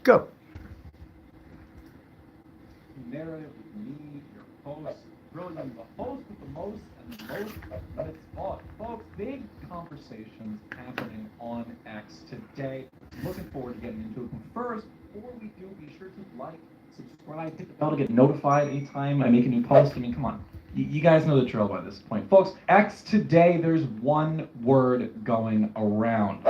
Go. Narrative with me, your host, brilliant, the host with the most and the most minutes bought. Folks, big conversations happening on X today. Looking forward to getting into it. But first, before we do, be sure to like, subscribe, hit the bell to get notified anytime I make a new post. I mean, come on. You guys know the drill by this point. Folks, X today, there's one word going around.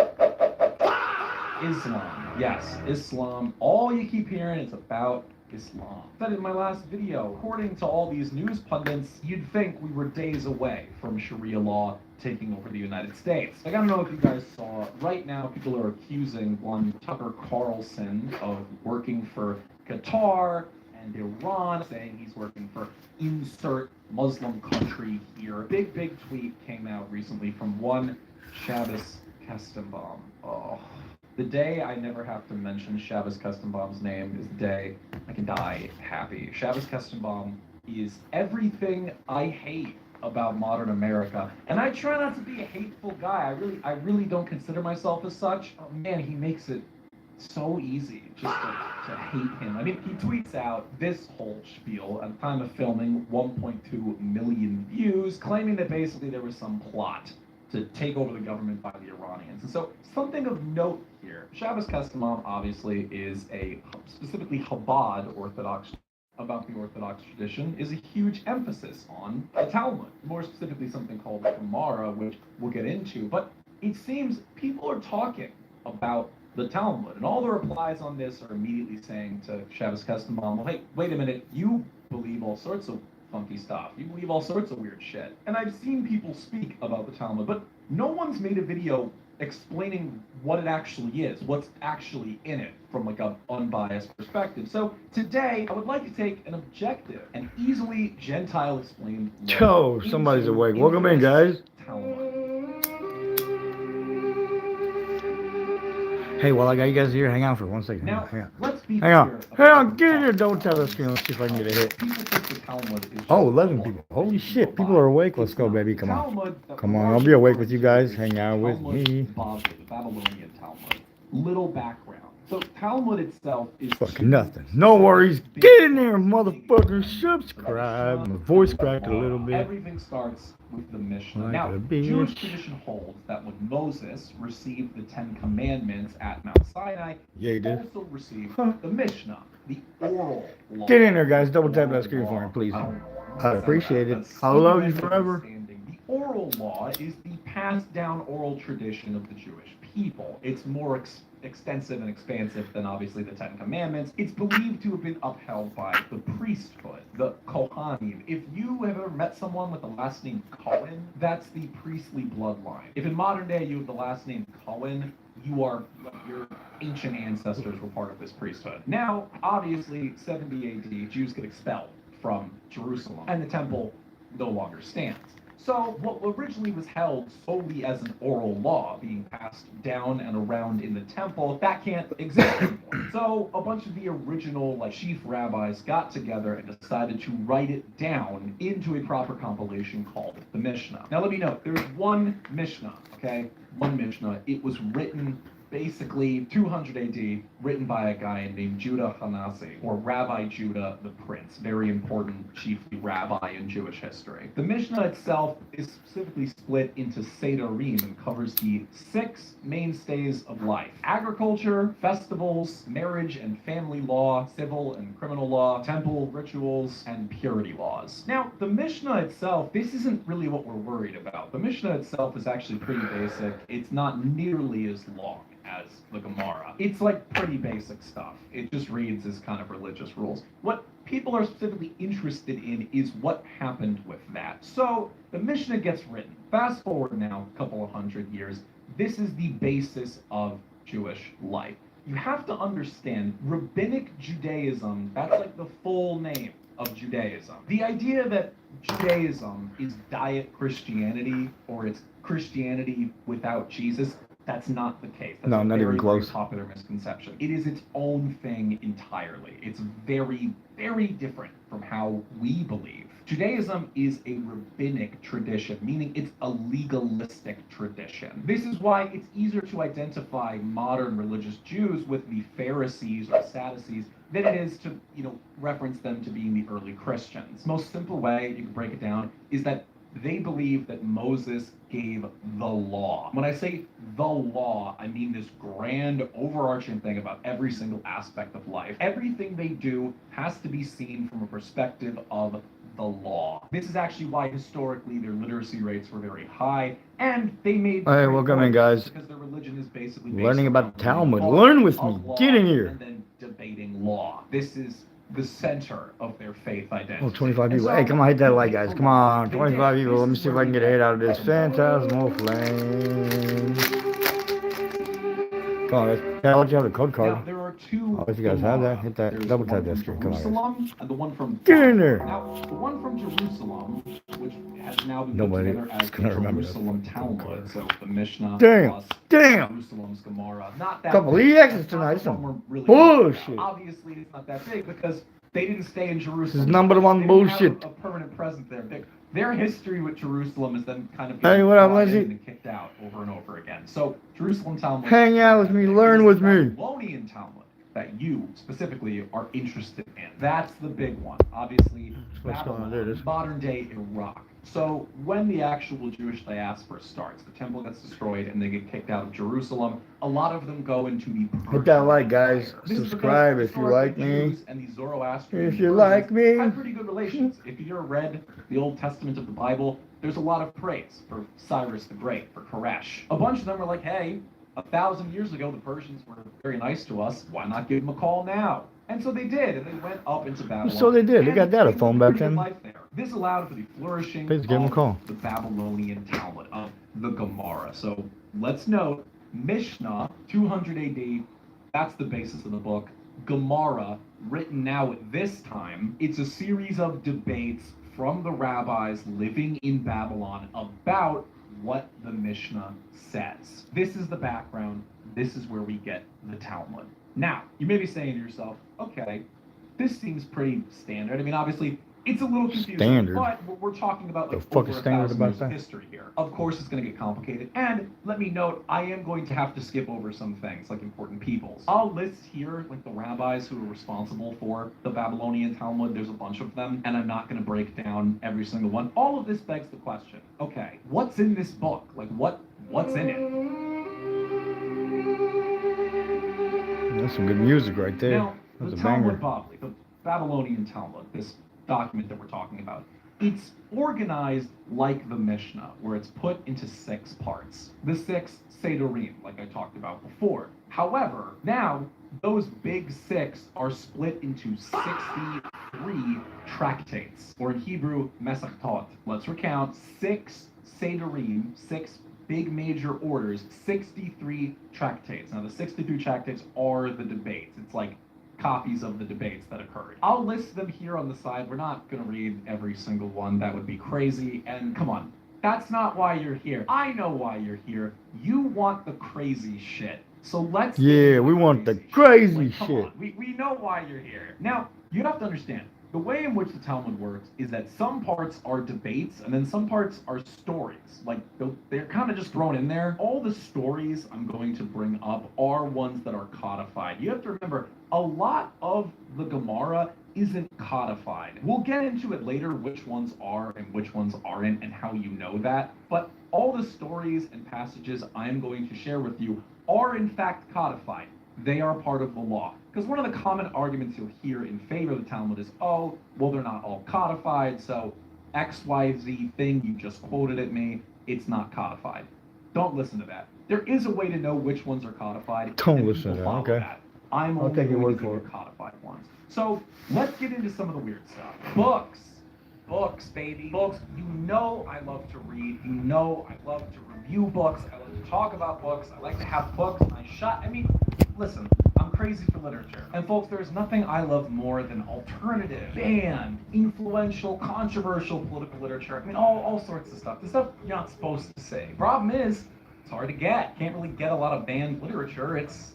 Islam. Yes, Islam. All you keep hearing is about Islam. I said in my last video, according to all these news pundits, you'd think we were days away from Sharia law taking over the United States. Like, I don't know if you guys saw, right now people are accusing one Tucker Carlson of working for Qatar and Iran, saying he's working for insert Muslim country here. Big tweet came out recently from one Shabbos Kestenbaum. Oh. The day I never have to mention Shabbos Kestenbaum's name is the day I can die happy. Shabbos Kestenbaum is everything I hate about modern America. And I try not to be a hateful guy. I really don't consider myself as such. Oh, man, he makes it so easy just to hate him. I mean, he tweets out this whole spiel at the time of filming, 1.2 million views, claiming that basically there was some plot to take over the government by the Iranians. And so something of note here, Shabbos Kestenbaum obviously is a specifically Chabad Orthodox, about the Orthodox tradition, is a huge emphasis on the Talmud, more specifically something called the Gemara, which we'll get into. But it seems people are talking about the Talmud, and all the replies on this are immediately saying to Shabbos Kestenbaum, well, hey, wait a minute, you believe all sorts of funky stuff. You believe all sorts of weird shit. And I've seen people speak about the Talmud, but no one's made a video explaining what it actually is, what's actually in it from like an unbiased perspective. So today, I would like to take an objective and easily Gentile explained look Yo, somebody's awake. Welcome in, guys. Talmud. Hey, while I got you guys here, hang on for 1 second. Now, Hang on. let's be Hang on. clear Hang about on. the Get in here. Talmud. Don't tell the screen. Let's see if I can get a hit. People think the Talmud is Oh, just 11 a people. Holy shit. People are awake. Let's go, baby. Come on. Talmud, Come on. I'll be awake with you guys. Hang out with me. Bavli, the Babylonian Talmud. Little background. So Talmud itself is Fucking nothing. No worries. Get in there, motherfucker. Subscribe. My voice cracked a little bit. Everything starts with the Mishnah. Like Now, a bitch. Jewish tradition holds that when Moses received the Ten Commandments at Mount Sinai, Yeah, he he did. also received the Mishnah, the oral law. Get in there, guys. Double tap that screen for me, please. I'd appreciate it. I love you forever. The oral law is the passed down oral tradition of the Jewish people. It's more extensive and expansive than obviously the Ten Commandments. It's believed to have been upheld by the priesthood, the Kohanim. If you have ever met someone with the last name Cohen, that's the priestly bloodline. If in modern day you have the last name Cohen, your ancient ancestors were part of this priesthood. Now, obviously, 70 AD, Jews get expelled from Jerusalem, and the temple no longer stands. So what originally was held solely as an oral law being passed down and around in the temple, that can't exist anymore. So a bunch of the original chief rabbis got together and decided to write it down into a proper compilation called the Mishnah. Now let me note, there's one Mishnah, okay? One Mishnah. It was written basically 200 AD, written by a guy named Judah Hanasi, or Rabbi Judah the Prince, very important chiefly rabbi in Jewish history. The Mishnah itself is specifically split into Sederim and covers the 6 mainstays of life: agriculture, festivals, marriage and family law, civil and criminal law, temple rituals, and purity laws. Now, the Mishnah itself, this isn't really what we're worried about. The Mishnah itself is actually pretty basic. It's not nearly as long as the Gemara. It's like pretty basic stuff. It just reads as kind of religious rules. What people are specifically interested in is what happened with that. So the Mishnah gets written. Fast forward now a couple of hundred years. This is the basis of Jewish life. You have to understand Rabbinic Judaism, that's like the full name of Judaism. The idea that Judaism is diet Christianity or it's Christianity without Jesus, that's not the case. That's No, a not very, even close. very popular misconception. It is its own thing entirely. It's very, very different from how we believe. Judaism is a rabbinic tradition, meaning it's a legalistic tradition. This is why it's easier to identify modern religious Jews with the Pharisees or Sadducees than it is to, reference them to being the early Christians. Most simple way you can break it down is that they believe that Moses gave the law. When I say the law, I mean this grand overarching thing about every single aspect of life. Everything they do has to be seen from a perspective of the law. This is actually why historically their literacy rates were very high, and they made All right, welcome in, guys. Because their religion is basically Learning about the Talmud. law, Learn with me. law, Get in here. And then debating law. This is the center of their faith identity. Oh, 25 people. Hey, come on, hit that like, guys. Come on, 25 people. Let me see if I can get a hit out of this phantasmal flame. Come on, guys. I'll let you have the code card. Now, there are two. Oh, if you guys have that, hit that. There's Double the tap one that from screen. Come on, guys. Jerusalem and the one from Get in there. Now, the one from Jerusalem, which has now been Nobody put together as is the gonna remember that Jerusalem fucking Talmud, card. so the Mishnah Damn. plus Jerusalem's Gemara. Not that Couple big. EXs That's tonight. not the Some one we're really bullshit. talking about. Obviously, it's not that big because they didn't stay in Jerusalem. This is number one They didn't bullshit. have a permanent presence there. Their history with Jerusalem is then kind of Hey, what up, brought in Lindsay? and kicked out over and over again. So Jerusalem Talmud. Hang out with me, learn with me. Babylonian Talmud that you specifically are interested in. That's the big one. Obviously, What's going on there? This- modern day Iraq. So when the actual Jewish diaspora starts, the temple gets destroyed and they get kicked out of Jerusalem, a lot of them go into the Hit that like, guys. This is Subscribe because if you like me. Jews and the Zoroastrian If you Persians like me. had pretty good relations. If you ever read the Old Testament of the Bible, there's a lot of praise for Cyrus the Great, for Koresh. A bunch of them were like, hey, 1,000 years ago, the Persians were very nice to us. Why not give them a call now? And so they did, and they went up into Babylon. So they did. They got that a lived phone a back pretty good then. life there. This allowed for the flourishing Please give 'em a of call. the Babylonian Talmud, of the Gemara. So let's note, Mishnah, 200 AD, that's the basis of the book. Gemara, written now at this time, it's a series of debates from the rabbis living in Babylon about what the Mishnah says. This is the background. This is where we get the Talmud. Now, you may be saying to yourself, okay, this seems pretty standard. I mean, obviously, it's a little confusing, Standard? but we're talking about like The fuck over is 1,000 standard about years of that? history here. Of course, it's going to get complicated. And let me note, I am going to have to skip over some things, like important peoples. I'll list here, like the rabbis who are responsible for the Babylonian Talmud. There's a bunch of them, and I'm not going to break down every single one. All of this begs the question, okay, what's in this book? Like, what's in it? That's some good music right there. Now, That's the a Talmud banger. Bavli, the Babylonian Talmud, this document that we're talking about, it's organized like the Mishnah, where it's put into 6 parts. The 6 Sederim, like I talked about before. However, now, those big 6 are split into 63 tractates, or in Hebrew, Mesachtot. Let's recount 6 Sederim, 6 big major orders, 63 tractates. Now, the 63 tractates are the debates. It's like copies of the debates that occurred. I'll list them here on the side. We're not going to read every single one. That would be crazy. And come on, that's not why you're here. I know why you're here. You want the crazy shit. So let's... Yeah, we want the crazy Come shit. on. We know why you're here. Now, you have to understand, the way in which the Talmud works is that some parts are debates and then some parts are stories. Like, they're kind of just thrown in there. All the stories I'm going to bring up are ones that are codified. You have to remember, a lot of the Gemara isn't codified. We'll get into it later, which ones are and which ones aren't and how you know that. But all the stories and passages I'm going to share with you are in fact codified. They are part of the law. Because one of the common arguments you'll hear in favor of the Talmud is, oh, well, they're not all codified, so XYZ thing you just quoted at me, it's not codified. Don't listen to that. There is a way to know which ones are codified. Don't and listen to people that, follow okay. that. I'm I'll only take your going word to give for you it. codified ones. So let's get into some of the weird stuff. Books, baby. Books. You know I love to read. You know I love to review books. I love to talk about books. I like to have books. Listen, I'm crazy for literature. And folks, there's nothing I love more than alternative, banned, influential, controversial political literature. I mean, all sorts of stuff. The stuff you're not supposed to say. Problem is, it's hard to get. Can't really get a lot of banned literature. It's,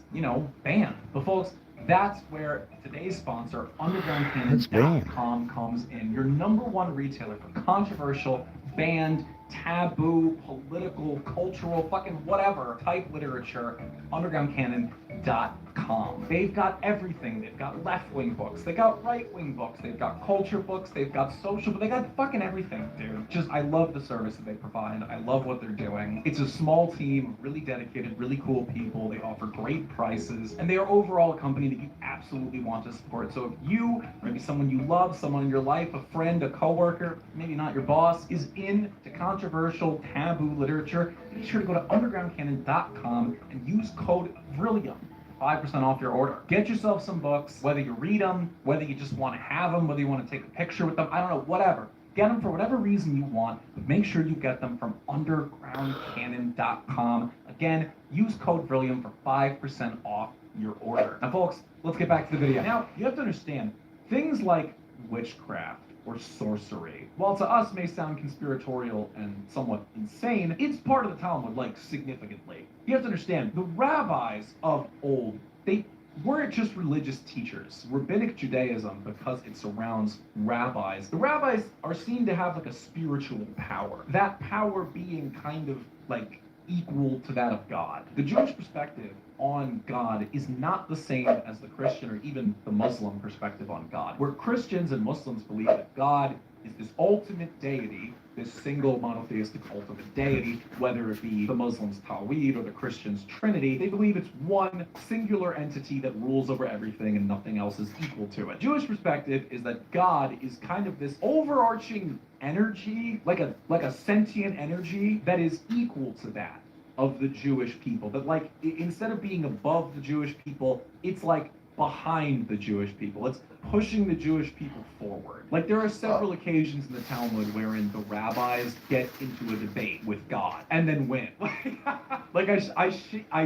banned. But folks, That's where today's sponsor, It's banned. UndergroundCanon.com, comes in. Your number one retailer for controversial, banned, taboo, political, cultural, fucking whatever type literature, UndergroundCanon.com. They've got everything. They've got left-wing books. They got right-wing books. They've got culture books. They've got social, but they got fucking everything, dude. Just, I love the service that they provide. I love what they're doing. It's a small team, really dedicated, really cool people. They offer great prices, and they are overall a company that you absolutely want to support. So if you, maybe someone you love, someone in your life, a friend, a coworker, maybe not your boss, is into controversial, taboo literature, be sure to go to UndergroundCanon.com and use code VRILLIUM. 5% off your order. Get yourself some books, whether you read them, whether you just want to have them, whether you want to take a picture with them, I don't know, whatever. Get them for whatever reason you want, but make sure you get them from UndergroundCanon.com. Again, use code VRILLIUM for 5% off your order. Now, folks, let's get back to the video. Now, you have to understand, things like witchcraft or sorcery, while to us may sound conspiratorial and somewhat insane, it's part of the Talmud, like, significantly. You have to understand, the rabbis of old, they weren't just religious teachers. Rabbinic Judaism, because it surrounds rabbis, the rabbis are seen to have, like, a spiritual power. That power being kind of, like, equal to that of God. The Jewish perspective on God is not the same as the Christian or even the Muslim perspective on God. Where Christians and Muslims believe that God is this ultimate deity, this single monotheistic ultimate deity, whether it be the Muslims' Tawhid or the Christians' Trinity, they believe it's one singular entity that rules over everything and nothing else is equal to it. Jewish perspective is that God is kind of this overarching energy, like a sentient energy that is equal to that of the Jewish people. That, like, instead of being above the Jewish people, it's like behind the Jewish people. It's pushing the Jewish people forward. Like, there are several occasions in the Talmud wherein the rabbis get into a debate with God and then win. Like, I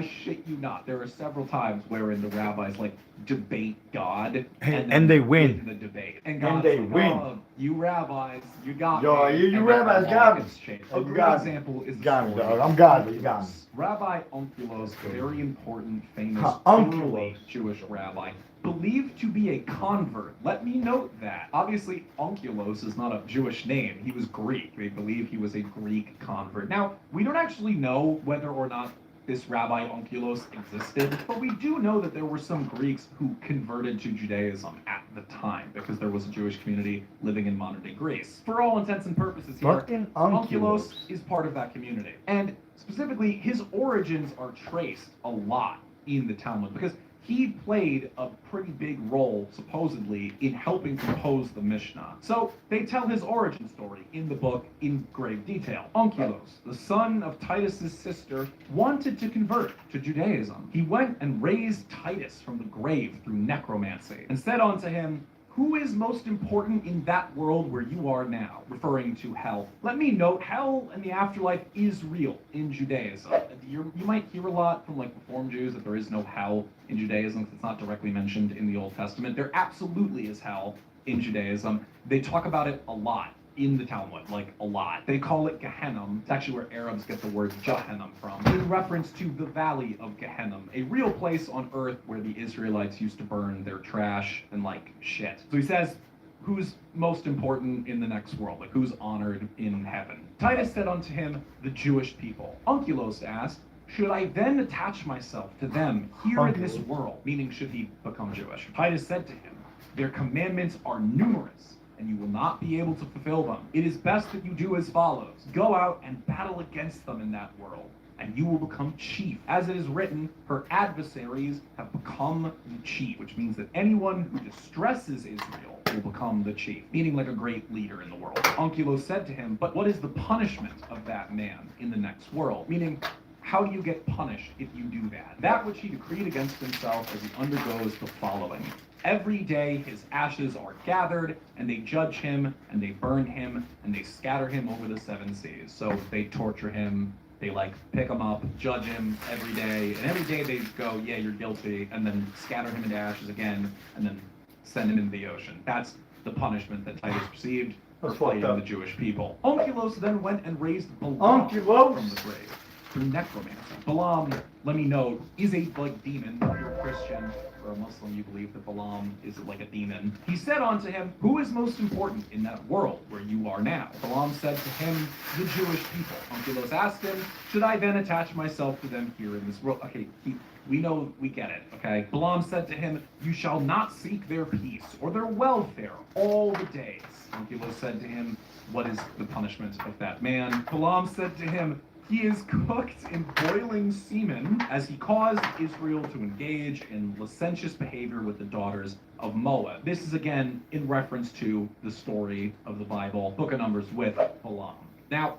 shit you not. There are several times wherein the rabbis, like, debate God and they win. the debate. And God's they like, win. oh, you rabbis, you got Yo, me. you And rabbis the got law me. gets changed. Oh, A you great got me. example is the Got me, story dog. of I'm godly. You got me. Rabbi Onkelos, very important, famous, Onkelos. early Jewish rabbi, believed to be a convert. Let me note that. Obviously, Onkelos is not a Jewish name. He was Greek. They believe he was a Greek convert. Now, we don't actually know whether or not this Rabbi Onkelos existed, but we do know that there were some Greeks who converted to Judaism at the time, because there was a Jewish community living in modern-day Greece. For all intents and purposes here, Fucking Onkelos is part of that community. And specifically, his origins are traced a lot in the Talmud, because he played a pretty big role, supposedly, in helping compose the Mishnah. So they tell his origin story in the book in great detail. Onkelos, the son of Titus's sister, wanted to convert to Judaism. He went and raised Titus from the grave through necromancy and said unto him, "Who is most important in that world where you are now?" Referring to hell. Let me note, hell and the afterlife is real in Judaism. You might hear a lot from, like, Reform Jews that there is no hell in Judaism because it's not directly mentioned in the Old Testament. There absolutely is hell in Judaism. They talk about it a lot in the Talmud, like a lot. They call it Gehenna. It's actually where Arabs get the word Jahannam from, in reference to the valley of Gehenna, a real place on earth where the Israelites used to burn their trash and, like, shit. So he says, who's most important in the next world? Like, who's honored in heaven? Titus said unto him, the Jewish people. Onkelos asked, should I then attach myself to them here in this world? Meaning, should he become Jewish? Titus said to him, their commandments are numerous, and you will not be able to fulfill them. It is best that you do as follows. Go out and battle against them in that world, and you will become chief. As it is written, her adversaries have become the chief, which means that anyone who distresses Israel will become the chief, meaning like a great leader in the world. Onkelos said to him, but what is the punishment of that man in the next world? Meaning, how do you get punished if you do that? That which he decreed against himself as he undergoes the following. Every day his ashes are gathered, and they judge him, and they burn him, and they scatter him over the 7 seas. So they torture him, they, like, pick him up, judge him every day, and every day they go, yeah, you're guilty, and then scatter him into ashes again, and then send him into the ocean. That's the punishment that Titus received for fighting the Jewish people. Onkelos then went and raised Balaam from the grave through necromancy. Balaam, let me note, is a, like, demon. Your Christian or a Muslim, you believe that Balaam is like a demon. He said unto him, who is most important in that world where you are now? Balaam said to him, the Jewish people. Onkelos asked him, should I then attach myself to them here in this world? Okay, we get it, okay? Balaam said to him, you shall not seek their peace or their welfare all the days. Onkelos said to him, what is the punishment of that man? Balaam said to him, he is cooked in boiling semen as he caused Israel to engage in licentious behavior with the daughters of Moab. This is again in reference to the story of the Bible, Book of Numbers with Balaam. Now,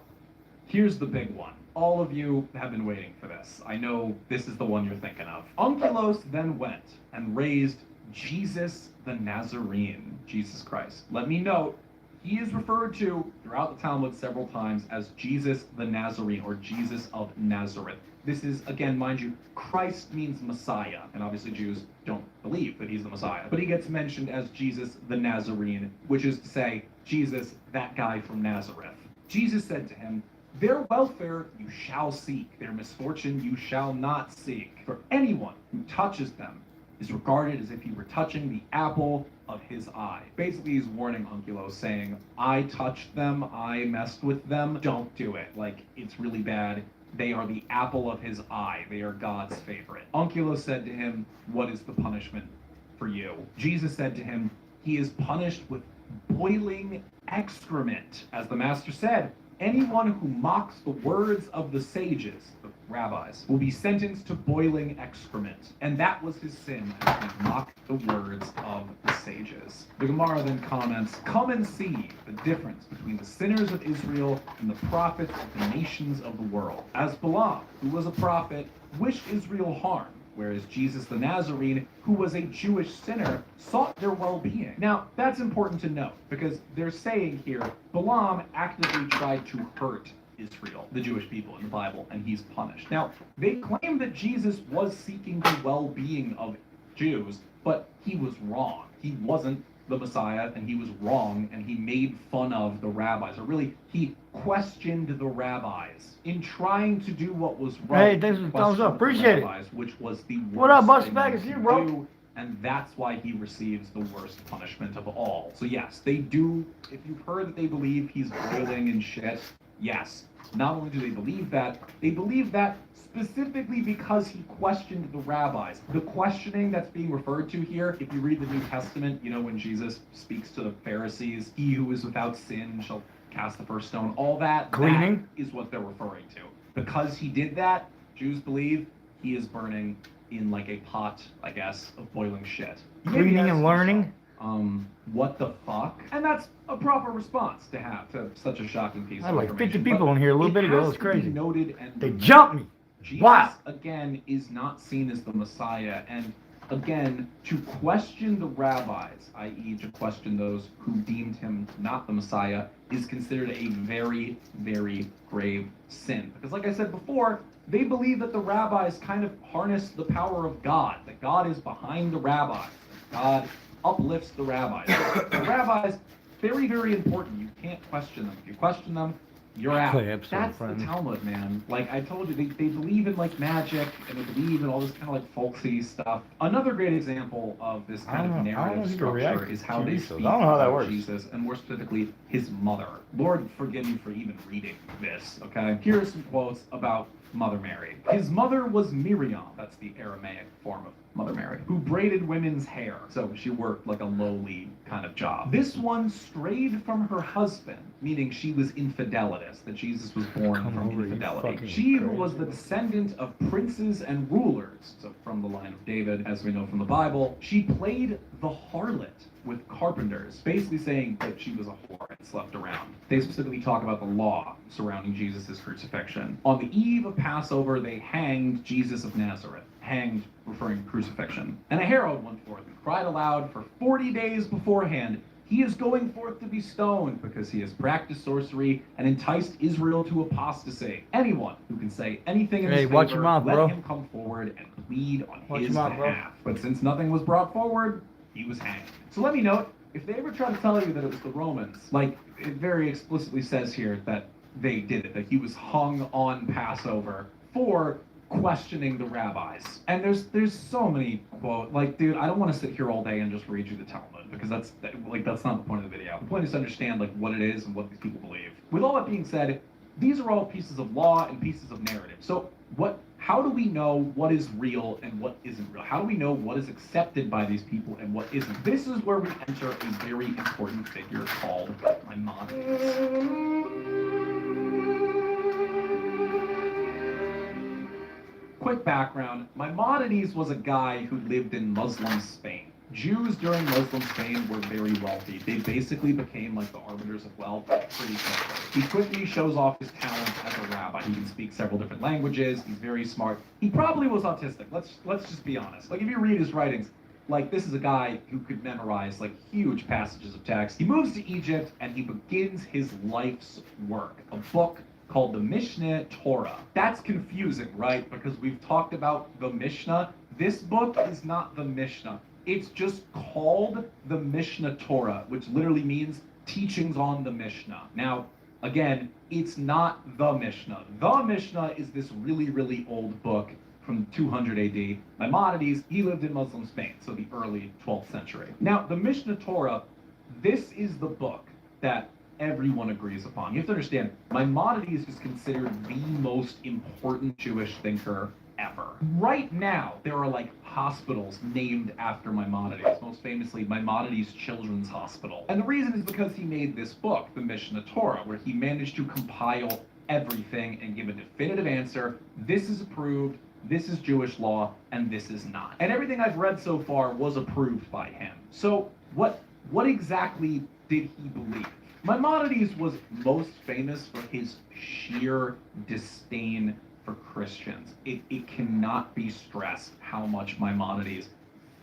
here's the big one. All of you have been waiting for this. I know this is the one you're thinking of. Onkelos then went and raised Jesus the Nazarene, Jesus Christ. Let me note, he is referred to throughout the Talmud several times as Jesus the Nazarene or Jesus of Nazareth. This is, again, mind you, Christ means Messiah, and obviously Jews don't believe that he's the Messiah. But he gets mentioned as Jesus the Nazarene, which is to say, Jesus, that guy from Nazareth. Jesus said to him, their welfare you shall seek, their misfortune you shall not seek. For anyone who touches them is regarded as if he were touching the apple of his eye. Basically, he's warning Onkelos, saying, I touched them, I messed with them, don't do it. Like, it's really bad. They are the apple of his eye. They are God's favorite. Onkelos said to him, what is the punishment for you? Jesus said to him, he is punished with boiling excrement. As the master said, anyone who mocks the words of the sages, the rabbis, will be sentenced to boiling excrement. And that was his sin, as he mocked the words of the sages. The Gemara then comments, come and see the difference between the sinners of Israel and the prophets of the nations of the world. As Balaam, who was a prophet, wished Israel harm, whereas Jesus the Nazarene, who was a Jewish sinner, sought their well-being. Now, that's important to note, because they're saying here, Balaam actively tried to hurt Israel, the Jewish people in the Bible, and he's punished. Now, they claim that Jesus was seeking the well-being of Jews, but he was wrong. He wasn't the Messiah, and he was wrong, and he made fun of the rabbis, or really, he questioned the rabbis in trying to do what was right. Hey, thanks for the thumbs up. Appreciate it. Which was the worst What up, Bus thing Back? you It's you, could bro. do, and that's why he receives the worst punishment of all. So yes, they do, if you've heard that they believe he's boiling and shit, yes. Not only do they believe that specifically because he questioned the rabbis. The questioning that's being referred to here, if you read the New Testament, you know, when Jesus speaks to the Pharisees, he who is without sin shall cast the first stone, all that, Cleaning that is what they're referring to. Because he did that, Jews believe he is burning in like a pot, I guess, of boiling shit. Reading and learning. What the fuck? And that's a proper response to have to such a shocking piece I had of like information. 50 people in here a little bit ago. It has was to be crazy. Noted and They jumped me. Jesus, Wow. again, is not seen as the Messiah. And again, to question the rabbis, i.e. to question those who deemed him not the Messiah, is considered a very, very grave sin. Because like I said before, they believe that the rabbis kind of harness the power of God, that God is behind the rabbis, that God uplifts the rabbis. The rabbis, very, very important. You can't question them. If you question them, you're out. That's the Talmud, man. Like I told you, they believe in like magic and they believe in all this kind of like folksy stuff. Another great example of this kind of narrative structure is how they speak about Jesus, and more specifically, his mother. Lord, forgive me for even reading this, okay? Here are some quotes about Mother Mary. His mother was Miriam, that's the Aramaic form of Mother Mary, who braided women's hair. So she worked like a lowly kind of job. This one strayed from her husband, meaning she was infidelitous, that Jesus was born from infidelity. She who was the descendant of princes and rulers, so from the line of David, as we know from the Bible, she played the harlot with carpenters, basically saying that she was a whore and slept around. They specifically talk about the law surrounding Jesus' crucifixion. On the eve of Passover, they hanged Jesus of Nazareth. Hanged, referring to crucifixion. And a herald went forth and cried aloud for 40 days beforehand, he is going forth to be stoned because he has practiced sorcery and enticed Israel to apostasy. Anyone who can say anything in his favor, let him come forward and plead on his behalf. But since nothing was brought forward, he was hanged. So let me note, if they ever try to tell you that it was the Romans, like it very explicitly says here that they did it, that he was hung on Passover for questioning the rabbis. And there's so many quote, like, dude, I don't want to sit here all day and just read you the Talmud, because that's not the point of the video. The point is to understand like what it is and what these people believe. With all that being said, these are all pieces of law and pieces of narrative. So how do we know what is real and what isn't real? How do we know what is accepted by these people and what isn't? This is where we enter a very important figure called Maimonides. Quick background, Maimonides was a guy who lived in Muslim Spain. Jews during Muslim Spain were very wealthy. They basically became like the arbiters of wealth pretty quickly. He quickly shows off his talents as a rabbi. He can speak several different languages. He's very smart. He probably was autistic. Let's just be honest. Like if you read his writings, like this is a guy who could memorize like huge passages of text. He moves to Egypt and he begins his life's work, a book called the Mishneh Torah. That's confusing, right? Because we've talked about the Mishnah. This book is not the Mishnah. It's just called the Mishneh Torah, which literally means teachings on the Mishnah. Now, again, it's not the Mishnah. The Mishnah is this really, really old book from 200 AD. Maimonides, he lived in Muslim Spain, so the early 12th century. Now, the Mishneh Torah, this is the book that everyone agrees upon. You have to understand, Maimonides is considered the most important Jewish thinker ever. Right now, there are like hospitals named after Maimonides, most famously Maimonides Children's Hospital. And the reason is because he made this book, the Mishneh Torah, where he managed to compile everything and give a definitive answer. This is approved, this is Jewish law, and this is not. And everything I've read so far was approved by him. So what exactly did he believe? Maimonides was most famous for his sheer disdain for Christians. It cannot be stressed how much Maimonides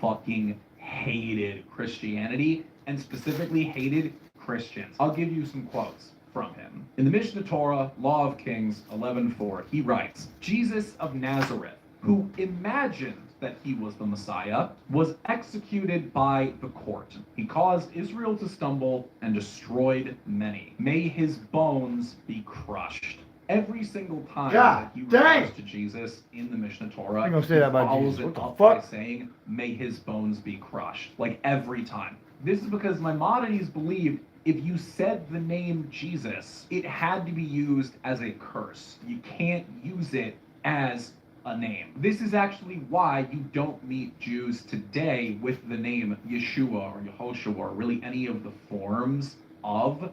fucking hated Christianity and specifically hated Christians. I'll give you some quotes from him. In the Mishneh Torah, Law of Kings 11:4, he writes, Jesus of Nazareth, who imagined that he was the Messiah, was executed by the court. He caused Israel to stumble and destroyed many. May his bones be crushed. Every single time that he refers to Jesus in the Mishneh Torah, I'm gonna say that about follows Jesus. it up by saying, may his bones be crushed. Like every time. This is because Maimonides believed if you said the name Jesus, it had to be used as a curse. You can't use it as a name. This is actually why you don't meet Jews today with the name Yeshua or Yehoshua or really any of the forms of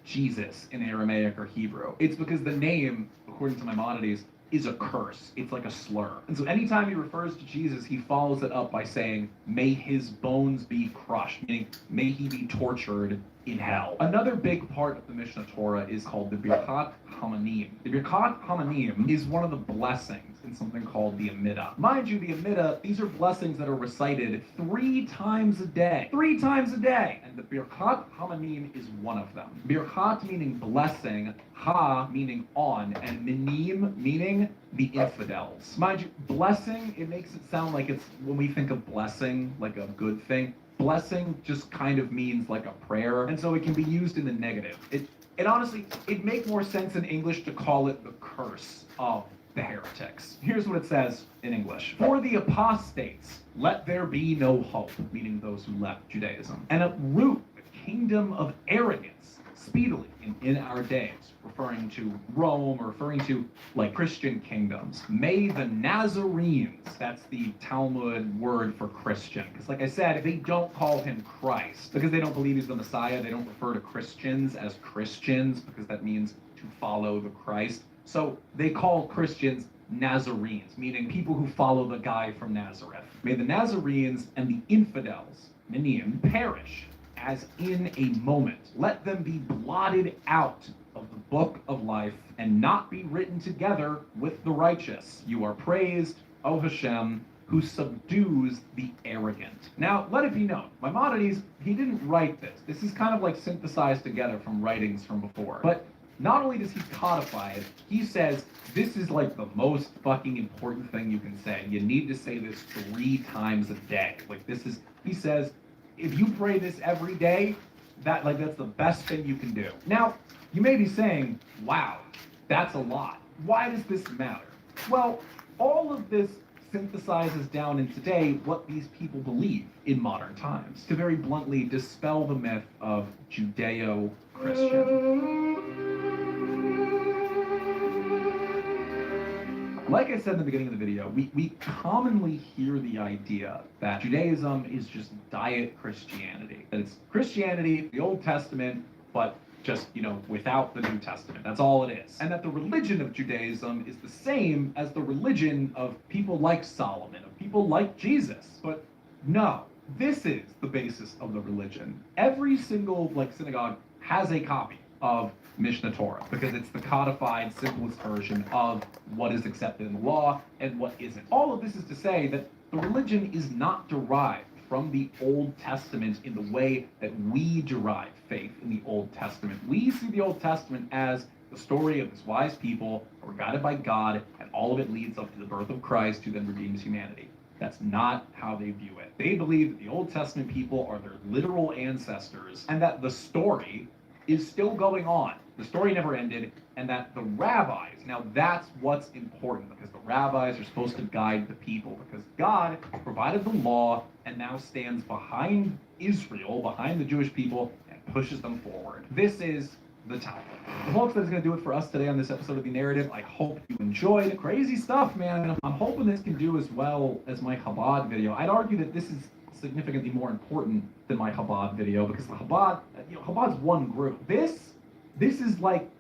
Jesus in Aramaic or Hebrew. It's because the name, according to Maimonides, is a curse. It's like a slur. And so anytime he refers to Jesus, he follows it up by saying, may his bones be crushed, meaning may he be tortured in hell. Another big part of the Mishneh Torah is called the Birkat Hamanim. The Birkat Hamanim is one of the blessings in something called the Amidah. Mind you, the Amidah, these are blessings that are recited 3 times a day. 3 times a day. And the Birkat Hamanim is one of them. Birkat meaning blessing, Ha meaning on, and Minim meaning the infidels. Mind you, blessing, it makes it sound like it's, when we think of blessing, like a good thing, blessing just kind of means like a prayer, and so it can be used in the negative. It honestly, it'd make more sense in English to call it the curse of the heretics. Here's what it says in English. For the apostates, let there be no hope, meaning those who left Judaism, and uproot the kingdom of arrogance speedily in our days, referring to Rome, or referring to like Christian kingdoms. May the Nazarenes, that's the Talmud word for Christian, because like I said, they don't call him Christ, because they don't believe he's the Messiah. They don't refer to Christians as Christians, because that means to follow the Christ. So they call Christians Nazarenes, meaning people who follow the guy from Nazareth. May the Nazarenes and the infidels, Minim, perish as in a moment. Let them be blotted out of the book of life and not be written together with the righteous. You are praised, O Hashem, who subdues the arrogant. Now, let it be known, Maimonides, he didn't write this. This is kind of like synthesized together from writings from before. But not only does he codify it, he says, this is like the most fucking important thing you can say. You need to say this 3 times a day. Like this is, he says, if you pray this every day, that's the best thing you can do. Now, you may be saying, wow, that's a lot. Why does this matter? Well, all of this synthesizes down in today what these people believe in modern times, to very bluntly dispel the myth of Judeo-Christian. Like I said in the beginning of the video, we commonly hear the idea that Judaism is just diet Christianity. That it's Christianity, the Old Testament, but just, without the New Testament. That's all it is. And that the religion of Judaism is the same as the religion of people like Solomon, of people like Jesus. But no, this is the basis of the religion. Every single synagogue has a copy of Mishnah Torah, because it's the codified, simplest version of what is accepted in the law and what isn't. All of this is to say that the religion is not derived from the Old Testament in the way that we derive faith in the Old Testament. We see the Old Testament as the story of this wise people who were guided by God, and all of it leads up to the birth of Christ, who then redeems humanity. That's not how they view it. They believe that the Old Testament people are their literal ancestors, and that the story is still going on. The story never ended, and that the rabbis, now that's what's important, because the rabbis are supposed to guide the people, because God provided the law and now stands behind Israel, behind the Jewish people, and pushes them forward. This is the Talmud. Well, folks, that is going to do it for us today on this episode of The Narrative. I hope you enjoyed. Crazy stuff, man. I'm hoping this can do as well as my Chabad video. I'd argue that this is significantly more important than my Chabad video, because the Chabad, Chabad's one group. This is like,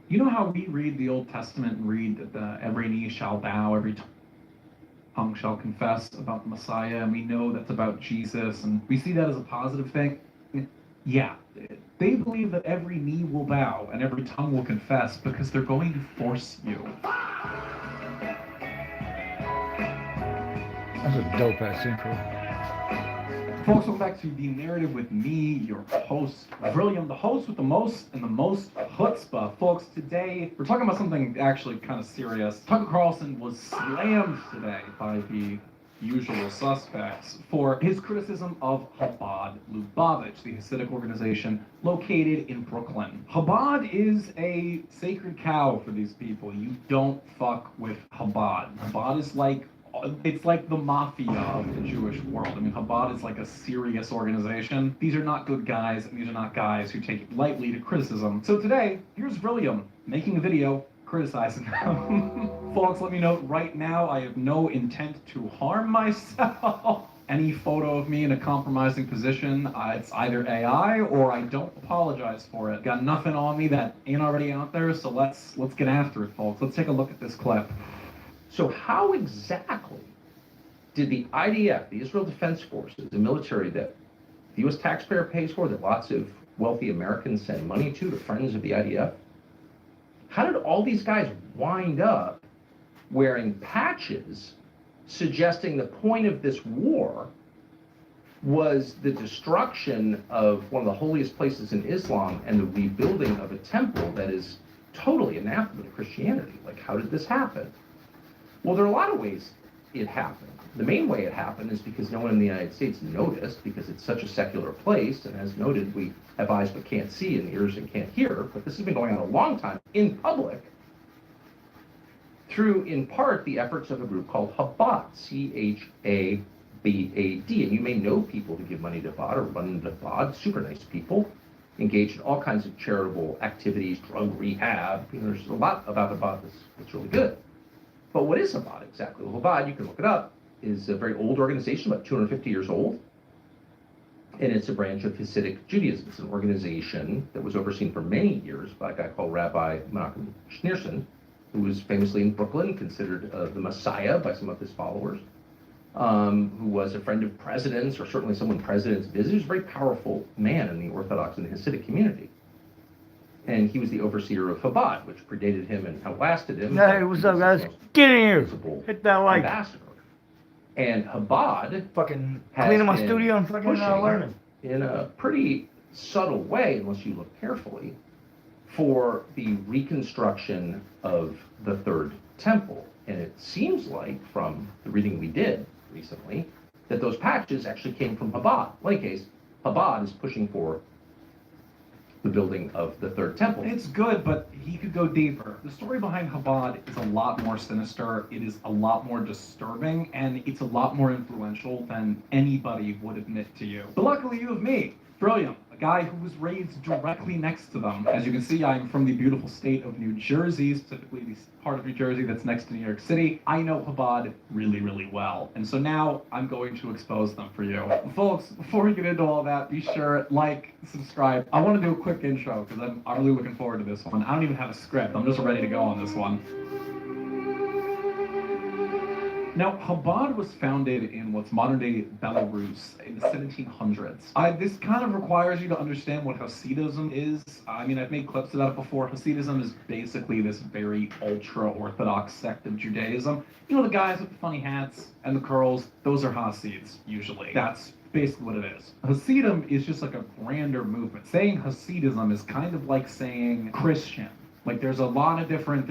how we read the Old Testament and read that every knee shall bow, every tongue shall confess about the Messiah, and we know that's about Jesus, and we see that as a positive thing. Yeah, they believe that every knee will bow and every tongue will confess, because they're going to force you. That's a dope-ass intro. Folks, welcome back to The Narrative with me, your host, William, the host with the most and the most chutzpah. Folks, today we're talking about something actually kind of serious. Tucker Carlson was slammed today by the usual suspects for his criticism of Chabad Lubavitch, the Hasidic organization located in Brooklyn. Chabad is a sacred cow for these people. You don't fuck with Chabad. Chabad is it's like the mafia of the Jewish world. I mean, Chabad is like a serious organization. These are not good guys, and these are not guys who take lightly to criticism. So today, here's William making a video criticizing them. Folks, let me know right now, I have no intent to harm myself. Any photo of me in a compromising position, it's either AI or I don't apologize for it. Got nothing on me that ain't already out there, so let's get after it, folks. Let's take a look at this clip. So how exactly did the IDF, the Israel Defense Forces, the military that the U.S. taxpayer pays for, that lots of wealthy Americans send money to friends of the IDF, how did all these guys wind up wearing patches suggesting the point of this war was the destruction of one of the holiest places in Islam and the rebuilding of a temple that is totally anathema to Christianity? Like, how did this happen? Well, there are a lot of ways it happened. The main way it happened is because no one in the United States noticed, because it's such a secular place, and as noted, we have eyes but can't see and ears and can't hear, but this has been going on a long time in public through, in part, the efforts of a group called Chabad, Chabad, and you may know people who give money to Chabad or run Chabad, super nice people, engaged in all kinds of charitable activities, drug rehab. There's a lot about Chabad that's really good. But what is Chabad exactly? Well, Chabad, you can look it up, is a very old organization, about 250 years old. And it's a branch of Hasidic Judaism. It's an organization that was overseen for many years by a guy called Rabbi Menachem Schneerson, who was famously in Brooklyn, considered the Messiah by some of his followers, who was a friend of presidents, or certainly someone presidents visited. He was a very powerful man in the Orthodox and the Hasidic community. And he was the overseer of Chabad, which predated him and outlasted him. Hey, what's up, guys? Get in here. Hit that like. Ambassador. And Chabad fucking cleaning my studio and fucking learning. In a pretty subtle way, unless you look carefully, for the reconstruction of the Third Temple. And it seems like, from the reading we did recently, that those patches actually came from Chabad. In any case, Chabad is pushing for the building of the Third Temple. It's good, but he could go deeper. The story behind Chabad is a lot more sinister, it is a lot more disturbing, and it's a lot more influential than anybody would admit to you. But luckily you have me, Brilliant, a guy who was raised directly next to them. As you can see, I'm from the beautiful state of New Jersey, specifically the part of New Jersey that's next to New York City. I know Chabad really, really well. And so now I'm going to expose them for you. Folks, before we get into all that, be sure, like, subscribe. I want to do a quick intro because I'm really looking forward to this one. I don't even have a script. I'm just ready to go on this one. Now, Chabad was founded in what's modern-day Belarus in the 1700s. This kind of requires you to understand what Hasidism is. I mean, I've made clips about it before. Hasidism is basically this very ultra-Orthodox sect of Judaism. You know, the guys with the funny hats and the curls, those are Hasids, usually. That's basically what it is. Hasidim is just like a grander movement. Saying Hasidism is kind of like saying Christian. Like there's a lot of different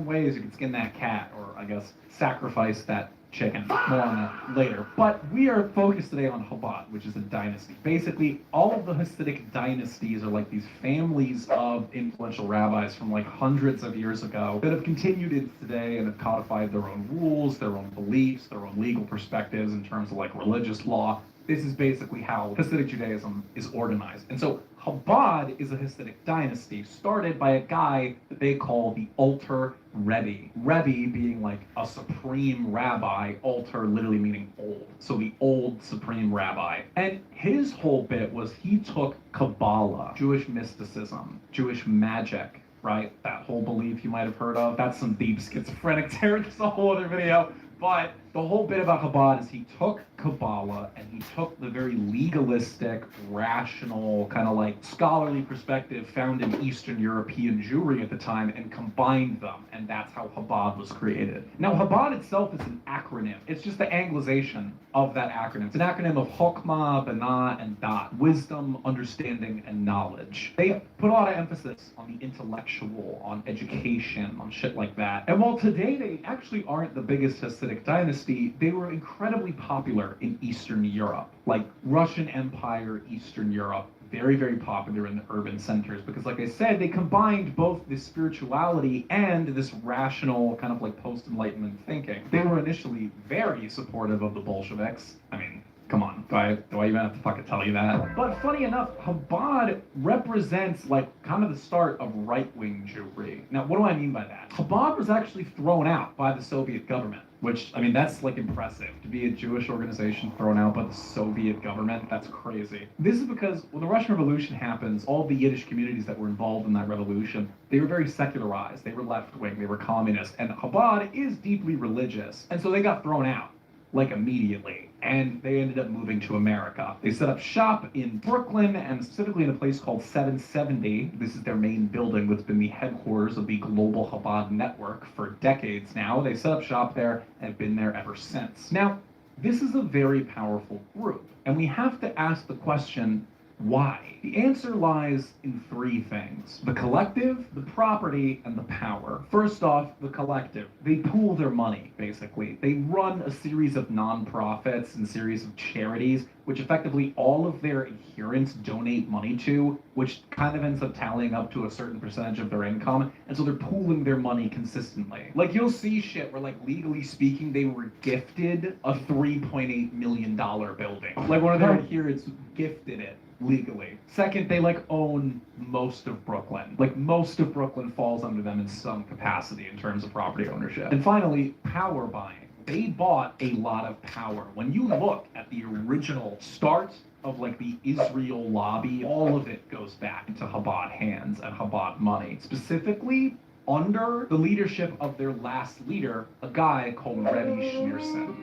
ways you can skin that cat, or I guess sacrifice that chicken. More on that later. But we are focused today on Chabad, which is a dynasty. Basically, all of the Hasidic dynasties are like these families of influential rabbis from like hundreds of years ago that have continued into today and have codified their own rules, their own beliefs, their own legal perspectives in terms of like religious law. This is basically how Hasidic Judaism is organized. And so Chabad is a Hasidic dynasty started by a guy that they call the Alter Rebbe. Rebbe being like a supreme rabbi, Alter literally meaning old. So the old supreme rabbi. And his whole bit was he took Kabbalah, Jewish mysticism, Jewish magic, right? That whole belief you might have heard of. That's some deep schizophrenic territory. That's a whole other video. But the whole bit about Chabad is he took Kabbalah and he took the very legalistic, rational, kind of like scholarly perspective found in Eastern European Jewry at the time and combined them. And that's how Chabad was created. Now, Chabad itself is an acronym. It's just the Anglicization of that acronym. It's an acronym of Chokmah, Binah, and Dat. Wisdom, understanding, and knowledge. They put a lot of emphasis on the intellectual, on education, on shit like that. And while today they actually aren't the biggest Hasidic dynasty, they were incredibly popular in Eastern Europe, like Russian Empire, Eastern Europe, very, very popular in the urban centers because, like I said, they combined both this spirituality and this rational kind of like post-Enlightenment thinking. They were initially very supportive of the Bolsheviks. I mean, come on, do I even have to fucking tell you that? But funny enough, Chabad represents like kind of the start of right-wing Jewry. Now, what do I mean by that? Chabad was actually thrown out by the Soviet government. Which, I mean, that's like impressive. To be a Jewish organization thrown out by the Soviet government, that's crazy. This is because when the Russian Revolution happens, all the Yiddish communities that were involved in that revolution, they were very secularized. They were left-wing, they were communist, and Chabad is deeply religious. And so they got thrown out, like immediately. And they ended up moving to America. They set up shop in Brooklyn, and specifically in a place called 770. This is their main building that's been the headquarters of the Global Chabad Network for decades now. They set up shop there and have been there ever since. Now, this is a very powerful group, and we have to ask the question, why? The answer lies in three things: the collective, the property, and the power. First off, the collective. They pool their money, basically. They run a series of nonprofits and series of charities, which effectively all of their adherents donate money to, which kind of ends up tallying up to a certain percentage of their income, and so they're pooling their money consistently. Like, you'll see shit where, like, legally speaking, they were gifted a $3.8 million building. Like, one of their adherents gifted it legally. Second, they like own most of Brooklyn. Like most of Brooklyn falls under them in some capacity in terms of property ownership. And finally, power buying. They bought a lot of power. When you look at the original start of like the Israel lobby, all of it goes back into Chabad hands and Chabad money. Specifically, under the leadership of their last leader, a guy called Rebbe Schneerson.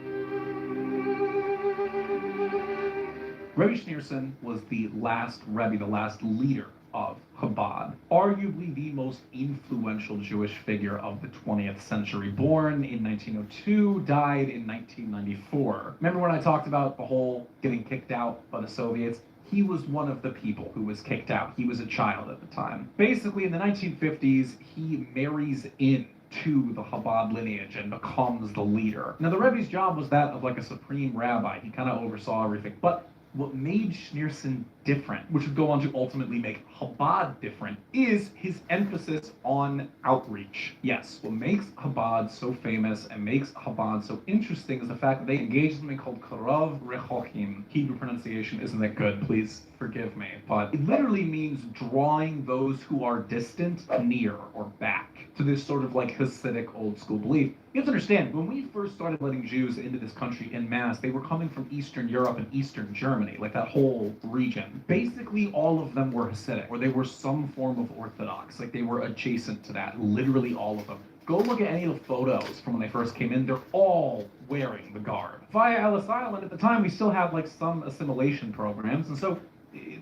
Rebbe Schneerson was the last Rebbe, the last leader of Chabad, arguably the most influential Jewish figure of the 20th century. Born in 1902, died in 1994. Remember when I talked about the whole getting kicked out by the Soviets? He was one of the people who was kicked out. He was a child at the time. Basically, in the 1950s, he marries in to the Chabad lineage and becomes the leader. Now, the Rebbe's job was that of like a supreme rabbi. He kind of oversaw everything. But what made Schneerson different, which would go on to ultimately make Chabad different, is his emphasis on outreach. Yes, what makes Chabad so famous and makes Chabad so interesting is the fact that they engage in something called Karav Rechokim. Hebrew pronunciation isn't that good, please forgive me, but it literally means drawing those who are distant near or back to this sort of like Hasidic old school belief. You have to understand, when we first started letting Jews into this country en masse, they were coming from Eastern Europe and Eastern Germany, like that whole region. Basically, all of them were Hasidic, or they were some form of Orthodox, like they were adjacent to that, literally all of them. Go look at any of the photos from when they first came in, they're all wearing the garb. Via Ellis Island, at the time, we still had like some assimilation programs, and so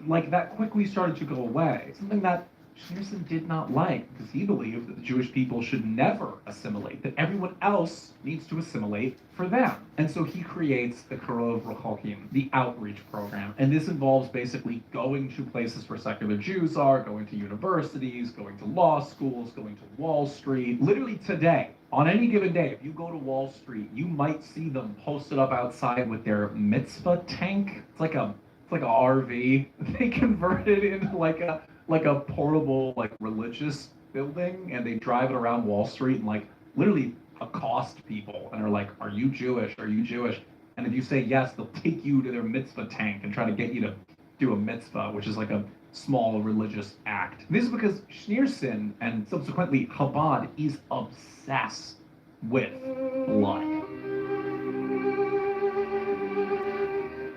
like that quickly started to go away. Something that Schneerson did not like, because he believed that the Jewish people should never assimilate, that everyone else needs to assimilate for them. And so he creates the Karov Rechokim, the outreach program. And this involves basically going to places where secular Jews are, going to universities, going to law schools, going to Wall Street. Literally today, on any given day, if you go to Wall Street, you might see them posted up outside with their mitzvah tank. It's like a RV. They converted into like a portable like religious building, and they drive it around Wall Street and like literally accost people and are like, "Are you Jewish? Are you Jewish?" And if you say yes, they'll take you to their mitzvah tank and try to get you to do a mitzvah, which is like a small religious act. This is because Schneerson and subsequently Chabad is obsessed with blood.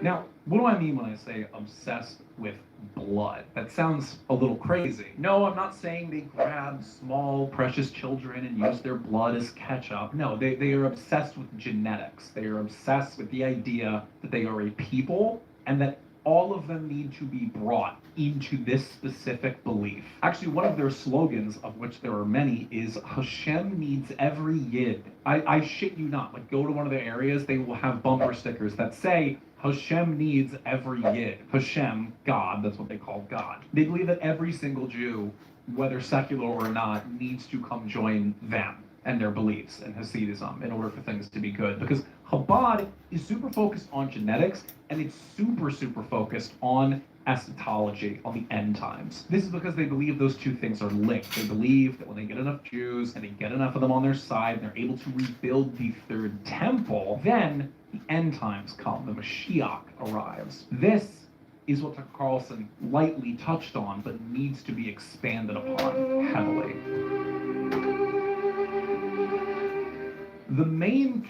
Now, what do I mean when I say obsessed with blood? That sounds a little crazy. No, I'm not saying they grab small, precious children and use their blood as ketchup. No, they are obsessed with genetics. They are obsessed with the idea that they are a people and that all of them need to be brought into this specific belief. Actually, one of their slogans, of which there are many, is Hashem needs every yid. I shit you not. Like, go to one of their areas, they will have bumper stickers that say, Hashem needs every yid. Hashem, God, that's what they call God. They believe that every single Jew, whether secular or not, needs to come join them and their beliefs and Hasidism in order for things to be good. Because Chabad is super focused on genetics, and it's super focused on eschatology, on the end times. This is because they believe those two things are linked. They believe that when they get enough Jews and they get enough of them on their side, and they're able to rebuild the third temple, then the end times come, the Mashiach arrives. This is what Tucker Carlson lightly touched on, but needs to be expanded upon heavily. The main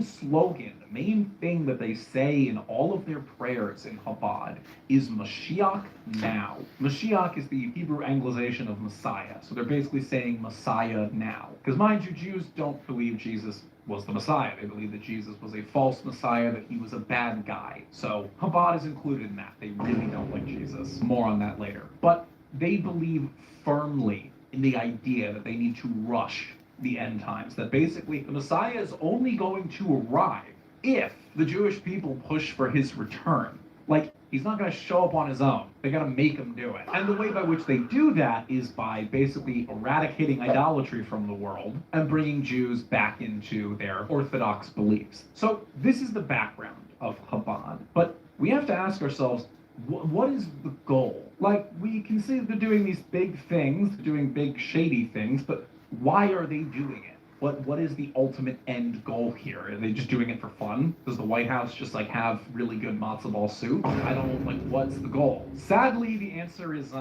slogan, the main thing that they say in all of their prayers in Chabad is Mashiach now. Mashiach is the Hebrew anglicization of Messiah. So they're basically saying Messiah now. Because mind you, Jews don't believe Jesus was the Messiah. They believe that Jesus was a false Messiah, that he was a bad guy. So Chabad is included in that. They really don't like Jesus. More on that later. But they believe firmly in the idea that they need to rush the end times, that basically the Messiah is only going to arrive if the Jewish people push for his return. Like, he's not going to show up on his own. They got to make him do it. And the way by which they do that is by basically eradicating idolatry from the world and bringing Jews back into their Orthodox beliefs. So this is the background of Chabad. But we have to ask ourselves, what is the goal? Like, we can see they're doing these big things, doing big shady things, but why are they doing it? What is the ultimate end goal here? Are they just doing it for fun? Does the White House just like have really good matzo ball soup? I don't like, what's the goal? Sadly, the answer is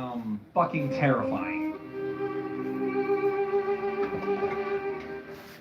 fucking terrifying.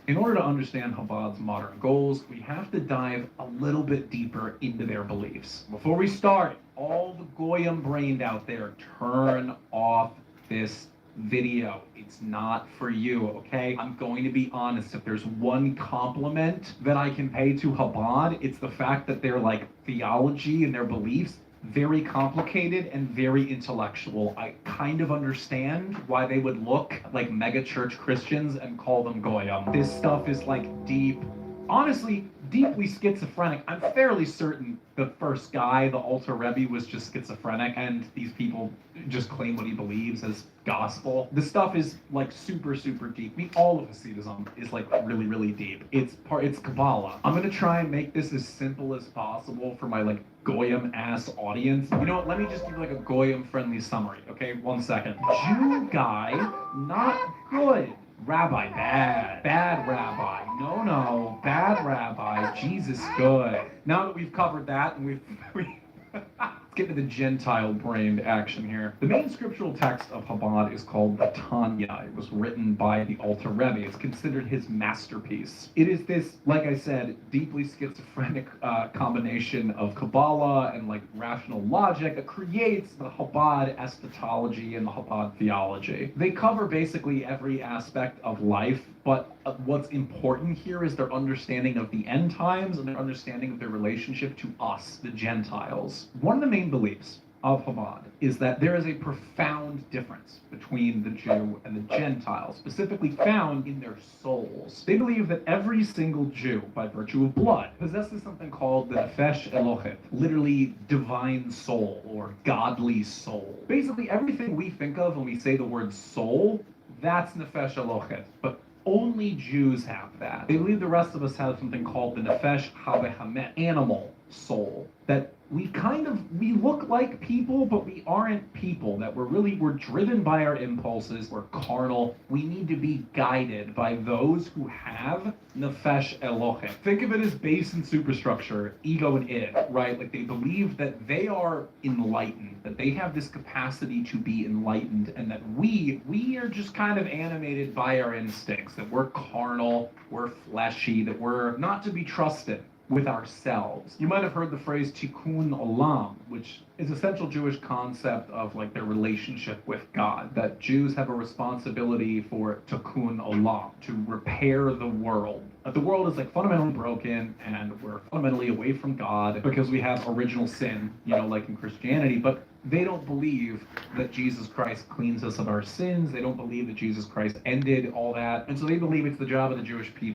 In order to understand Chabad's modern goals, we have to dive a little bit deeper into their beliefs. Before we start, all the goyim brained out there, turn off this video. It's not for you, okay? I'm going to be honest. If there's one compliment that I can pay to Chabad, it's the fact that their like theology and their beliefs very complicated and very intellectual. I kind of understand why they would look like mega church Christians and call them goyim. This stuff is like deep, honestly, deeply schizophrenic. I'm fairly certain the first guy, the Alter Rebbe, was just schizophrenic, and these people just claim what he believes as gospel. This stuff is like super, super deep. I mean, all of Hasidism is like really, really deep. It's Kabbalah. I'm gonna try and make this as simple as possible for my like Goyim ass audience. You know what? Let me just give like a Goyim friendly summary. Okay, 1 second. Jew guy, not good. Rabbi, bad rabbi. No, bad rabbi. Jesus, good. Now that we've covered that and let's get to the Gentile brained action here. The main scriptural text of Chabad is called the Tanya. It was written by the Alter Rebbe. It's considered his masterpiece. It is this, like I said, deeply schizophrenic combination of Kabbalah and like rational logic that creates the Chabad eschatology and the Chabad theology. They cover basically every aspect of life, but what's important here is their understanding of the end times and their understanding of their relationship to us, the Gentiles. One of the main beliefs of Chabad is that there is a profound difference between the Jew and the Gentile, specifically found in their souls. They believe that every single Jew, by virtue of blood, possesses something called the Nefesh Elokit, literally divine soul or godly soul. Basically, everything we think of when we say the word soul, that's Nefesh Elokit. But only Jews have that. They believe the rest of us have something called the Nefesh HaBehamet, animal soul, that we look like people, but we aren't people, that we're driven by our impulses, we're carnal, we need to be guided by those who have Nefesh Elokit. Think of it as base and superstructure, ego and id, right? Like they believe that they are enlightened, that they have this capacity to be enlightened, and that we are just kind of animated by our instincts, that we're carnal, we're fleshy, that we're not to be trusted with ourselves. You might have heard the phrase tikkun olam, which is a central Jewish concept of like their relationship with God, that Jews have a responsibility for tikkun olam, to repair the world. That the world is like fundamentally broken and we're fundamentally away from God because we have original sin, like in Christianity, but they don't believe that Jesus Christ cleans us of our sins. They don't believe that Jesus Christ ended all that. And so they believe it's the job of the Jewish people